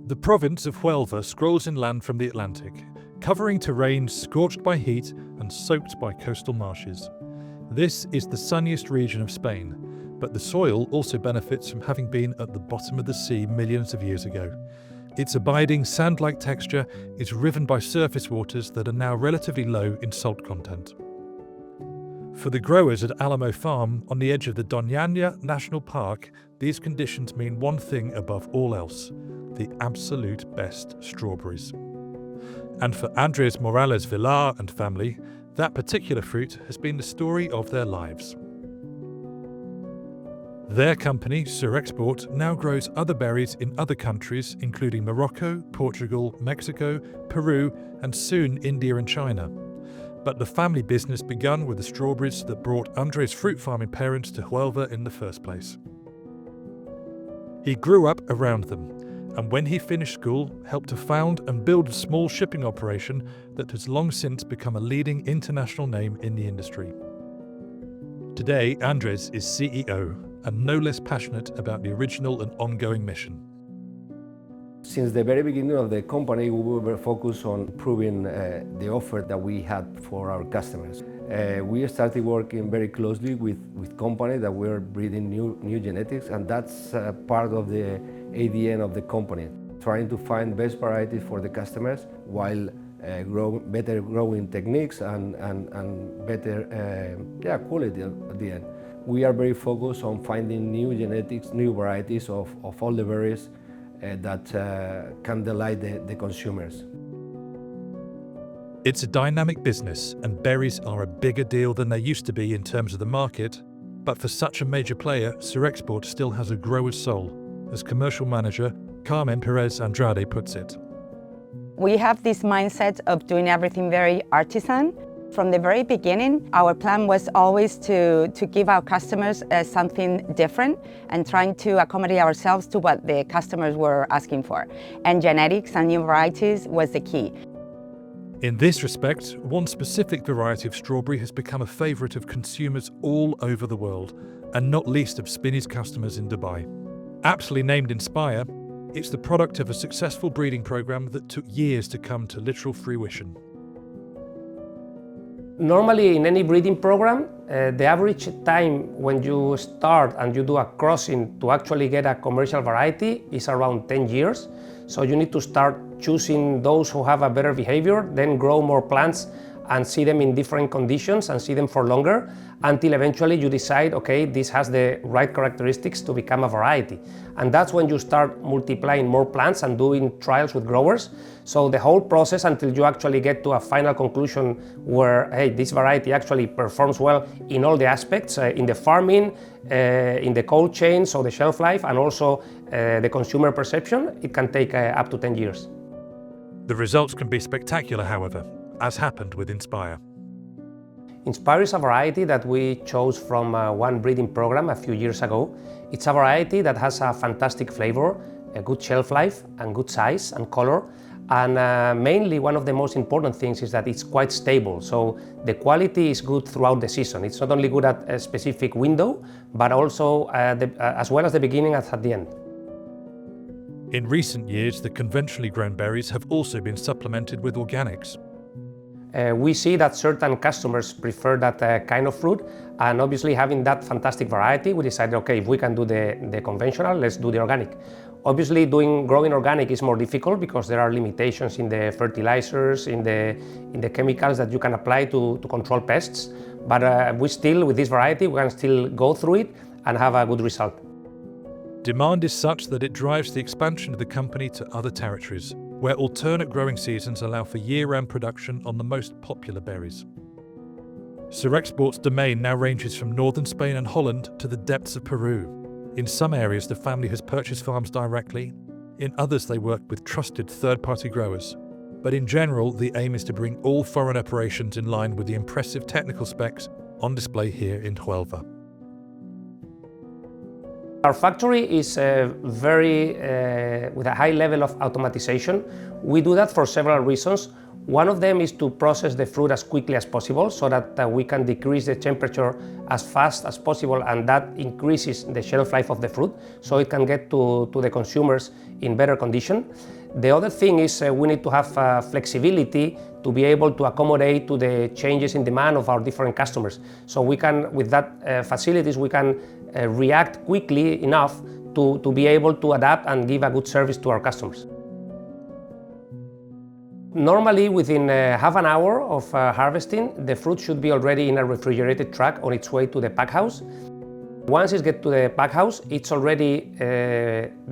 The province of Huelva scrolls inland from the Atlantic, covering terrain scorched by heat and soaked by coastal marshes. This is the sunniest region of Spain, but the soil also benefits from having been at the bottom of the sea millions of years ago. Its abiding sand-like texture is riven by surface waters that are now relatively low in salt content. For the growers at Alamo Farm on the edge of the Doñana National Park, these conditions mean one thing above all else: the absolute best strawberries. And for Andres Morales Villar and family, that particular fruit has been the story of their lives. Their company, Surexport, now grows other berries in other countries, including Morocco, Portugal, Mexico, Peru, and soon India and China. But the family business began with the strawberries that brought Andres' fruit farming parents to Huelva in the first place. He grew up around them, and when he finished school, helped to found and build a small shipping operation that has long since become a leading international name in the industry. Today, Andres is CEO, and no less passionate about the original and ongoing mission. Since the very beginning of the company, we were focused on improving the offer that we had for our customers. We started working very closely with companies that were breeding new genetics, and that's part of the ADN of the company, trying to find best varieties for the customers while better growing techniques and better quality at the end. We are very focused on finding new genetics, new varieties of all the berries that can delight the consumers. It's a dynamic business, and berries are a bigger deal than they used to be in terms of the market. But for such a major player, Surexport still has a grower's soul, as commercial manager Carmen Perez Andrade puts it. We have this mindset of doing everything very artisan. From the very beginning, our plan was always to give our customers something different and trying to accommodate ourselves to what the customers were asking for. And genetics and new varieties was the key. In this respect, one specific variety of strawberry has become a favourite of consumers all over the world, and not least of Spinneys customers in Dubai. Aptly named Inspire, it's the product of a successful breeding program that took years to come to literal fruition. Normally, in any breeding program, the average time when you start and you do a crossing to actually get a commercial variety is around 10 years. So you need to start choosing those who have a better behavior, then grow more plants and see them in different conditions and see them for longer, until eventually you decide, okay, this has the right characteristics to become a variety. And that's when you start multiplying more plants and doing trials with growers. So the whole process until you actually get to a final conclusion where, hey, this variety actually performs well in all the aspects, in the farming, in the cold chain, so the shelf life, and also the consumer perception, it can take up to 10 years. The results can be spectacular, however, as happened with Inspire. Inspire is a variety that we chose from one breeding program a few years ago. It's a variety that has a fantastic flavor, a good shelf life, and good size and color. And mainly one of the most important things is that it's quite stable. So the quality is good throughout the season. It's not only good at a specific window, but also as well as the beginning as at the end. In recent years, the conventionally grown berries have also been supplemented with organics. We see that certain customers prefer that kind of fruit, and obviously having that fantastic variety, we decided, okay, if we can do the conventional, let's do the organic. Obviously growing organic is more difficult because there are limitations in the fertilizers, in the chemicals that you can apply to control pests, but with this variety, we can still go through it and have a good result. Demand is such that it drives the expansion of the company to other territories, where alternate growing seasons allow for year-round production on the most popular berries. Surexport's domain now ranges from northern Spain and Holland to the depths of Peru. In some areas, the family has purchased farms directly. In others, they work with trusted third-party growers. But in general, the aim is to bring all foreign operations in line with the impressive technical specs on display here in Huelva. Our factory is with a high level of automatization. We do that for several reasons. One of them is to process the fruit as quickly as possible so that we can decrease the temperature as fast as possible, and that increases the shelf life of the fruit so it can get to the consumers in better condition. The other thing is we need to have flexibility to be able to accommodate to the changes in demand of our different customers. So we can, with that facilities, we can react quickly enough to be able to adapt and give a good service to our customers. Normally, within half an hour of harvesting, the fruit should be already in a refrigerated truck on its way to the pack house. Once it gets to the pack house, it's already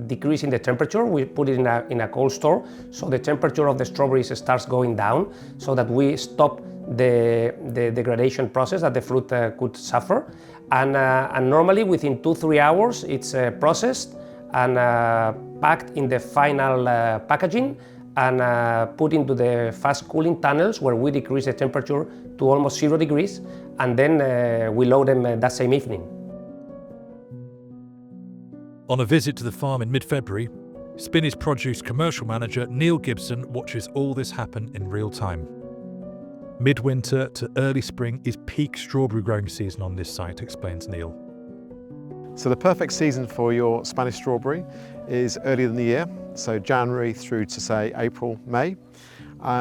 decreasing the temperature. We put it in a cold store, so the temperature of the strawberries starts going down, so that we stop the degradation process that the fruit could suffer. And normally, within 2-3 hours, it's processed and packed in the final packaging and put into the fast cooling tunnels, where we decrease the temperature to almost 0 degrees, and then we load them that same evening. On a visit to the farm in mid-February, Spinneys produce commercial manager Neil Gibson watches all this happen in real time. Midwinter to early spring is peak strawberry growing season on this site, explains Neil. So the perfect season for your Spanish strawberry is earlier in the year, so January through to say April, May.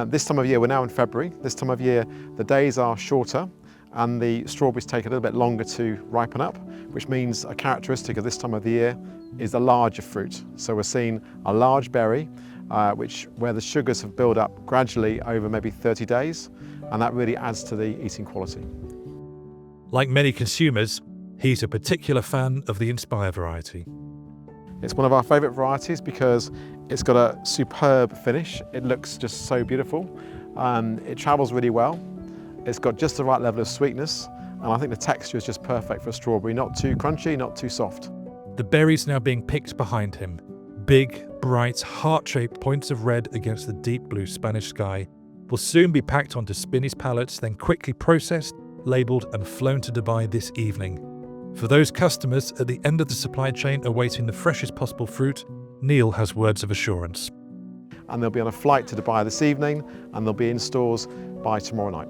This time of year, we're now in February, this time of year the days are shorter and the strawberries take a little bit longer to ripen up, which means a characteristic of this time of the year is a larger fruit. So we're seeing a large berry, where the sugars have built up gradually over maybe 30 days, and that really adds to the eating quality. Like many consumers, he's a particular fan of the Inspire variety. It's one of our favourite varieties because it's got a superb finish. It looks just so beautiful. It travels really well. It's got just the right level of sweetness, and I think the texture is just perfect for a strawberry. Not too crunchy, not too soft. The berries now being picked behind him. Big, bright, heart-shaped points of red against the deep blue Spanish sky will soon be packed onto Spinneys pallets, then quickly processed, labelled and flown to Dubai this evening. For those customers at the end of the supply chain awaiting the freshest possible fruit, Neil has words of assurance. And they'll be on a flight to Dubai this evening, and they'll be in stores by tomorrow night.